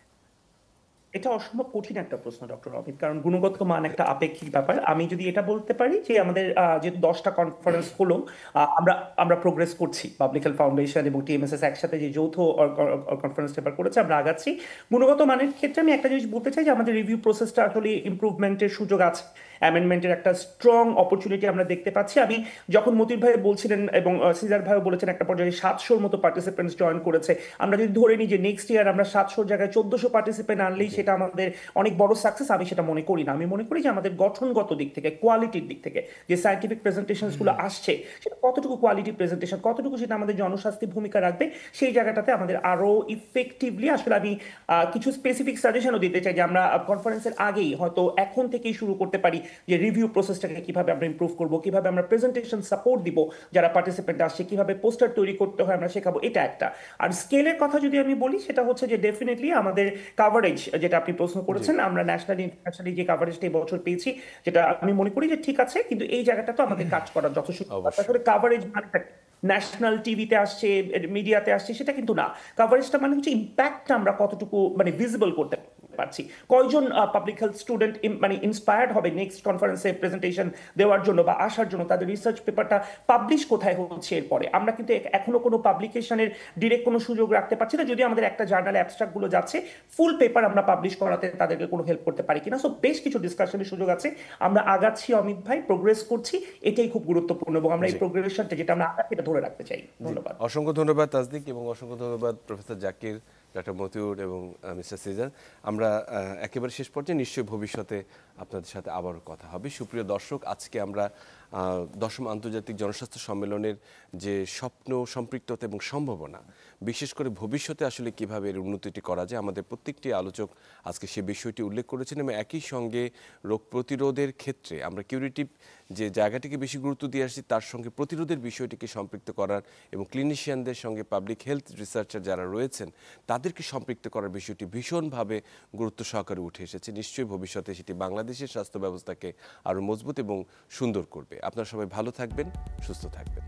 এটা অসম্ভব কঠিন একটা প্রশ্ন ডক্টর অমিত, কারণ গুণগত মান একটা আপেক্ষিক ব্যাপার। আমি যদি এটা বলতে পারি যে আমাদের যেহেতু 10টা কনফারেন্স হলো, আমরা প্রোগ্রেস করছি। পাবলিক হেলথ ফাউন্ডেশন এবং টিএমএসএস একসাথে যে যৌথ কনফারেন্স পেপার করেছে, আমরা আগাচ্ছি। গুণগত মানের ক্ষেত্রে আমি একটা জিনিস বলতে চাই যে আমাদের রিভিউ প্রসেসটা আসলে ইমপ্রুভমেন্টের সুযোগ আছে, অ্যামেন্ডমেন্টের একটা স্ট্রং অপরচুনিটি আমরা দেখতে পাচ্ছি। আমি যখন মতিউর ভাই বলছিলেন এবং সিজার ভাইও বলেছেন একটা পর্যায়ে 700-র মতো পার্টিসিপেন্টস জয়েন করেছে, আমরা যদি ধরে নিই যে নেক্সট ইয়ার আমরা 700-র জায়গায় 1400 পার্টিসিপেন্ট আনলেই সেটা আমাদের অনেক বড় সাকসেস। আমি সেটা মনে করি না। আমি মনে করি যে আমাদের গঠনগত দিক থেকে, কোয়ালিটির দিক থেকে যে সায়েন্টিফিক প্রেজেন্টেশনসগুলো আসছে, সেটা কতটুকু কোয়ালিটি প্রেজেন্টেশন, কতটুকু সেটা আমাদের জনস্বাস্থ্যে ভূমিকা রাখবে, সেই জায়গাটাতে আমাদের আরো ইফেক্টিভলি আসলে আমি কিছু স্পেসিফিক সাজেশনও দিতে চাই যে আমরা কনফারেন্সের আগেই হয়তো এখন থেকেই শুরু করতে পারি যে রিভিউ প্রসেসটাকে কিভাবে আমরা ইমপ্রুভ করব, কিভাবে আমরা প্রেজেন্টেশন সাপোর্ট দিব যারা পার্টিসিপেন্ট আসছে, কিভাবে পোস্টার তৈরি করতে হয় আমরা শেখাবো, এটা একটা। আর স্কেলের কথা যদি আমি বলি, সেটা হচ্ছে যে ডেফিনেটলি আমাদের কাভারেজ, যেটা আপনি প্রশ্ন করেছেন, আমরা ন্যাশনালি ইন্টারন্যাশনালি যে কাভারেজটা এই বছর পেয়েছি, যেটা আমি মনে করি যে ঠিক আছে, কিন্তু এই জায়গাটা তো আমাদের কাজ করার যথেষ্ট। আসলে কাভারেজ মানে ন্যাশনাল টিভিতে আসছে, মিডিয়াতে আসছে, সেটা কিন্তু না। কাভারেজটা মানে হচ্ছে ইম্প্যাক্টটা আমরা কতটুকু মানে ভিজিবল করতে পারছি, কয়জন পাবলিক হেলথ স্টুডেন্ট মানে ইন্সপায়ার্ড হবে নেক্সট কনফারেন্সে প্রেজেন্টেশন দেওয়ার জন্য বা আসার জন্য, তাদের রিসার্চ পেপারটা পাবলিশ কোথায় হচ্ছে এরপরে। আমরা কিন্তু এখনো কোনো পাবলিকেশনের ডিরেক্ট কোনো সুযোগ রাখতে পারছি না, যদি আমাদের একটা জার্নালে অ্যাবস্ট্রাক্টগুলো যাচ্ছে, ফুল পেপার আমরা পাবলিশ করাতে তাদেরকে কোনো হেল্প করতে পারি কিনা। সো বেশ কিছু ডিসকাশনের সুযোগ আছে, আমরা আগাচ্ছি অমিত ভাই, প্রোগ্রেস করছি, এটাই খুব গুরুত্বপূর্ণ এবং আমরা এই প্রোগ্রেশনটা যেটা আমরা আগাচ্ছি এটা ধরে রাখতে চাই। ধন্যবাদ। অসংখ্য ধন্যবাদ তাসদিক এবং অসংখ্য ধন্যবাদ প্রফেসর জাকির, ডক্টর মতিউর এবং মিস্টার সিজার। আমরা একেবারে শেষ পর্যায়ে নিশ্চয়ই ভবিষ্যতে আপনাদের সাথে আবারও কথা হবে। সুপ্রিয় দর্শক, আজকে আমরা 10ম আন্তর্জাতিক জনস্বাস্থ্য সম্মেলনের যে স্বপ্ন, সম্পৃক্ততা এবং সম্ভাবনা, বিশেষ করে ভবিষ্যতে আসলে কিভাবে এর উন্নতিটি করা যায়, আমাদের প্রত্যেকটি আলোচক আজকে সে বিষয়টি উল্লেখ করেছেন এবং একই সঙ্গে রোগ প্রতিরোধের ক্ষেত্রে আমরা কিউরেটিভ যে জায়গাটিকে বেশি গুরুত্ব দিয়ে আসছি, তার সঙ্গে প্রতিরোধের বিষয়টিকে সম্পৃক্ত করার এবং ক্লিনিশিয়ানদের সঙ্গে পাবলিক হেলথ রিসার্চার যারা রয়েছেন তাদেরকে সম্পৃক্ত করার বিষয়টি ভীষণভাবে গুরুত্ব সহকারে উঠে এসেছে। নিশ্চয়ই ভবিষ্যতে সেটি বাংলাদেশের স্বাস্থ্য ব্যবস্থাকে আরও মজবুত এবং সুন্দর করবে। আপনারা সবাই ভালো থাকবেন, সুস্থ থাকবেন।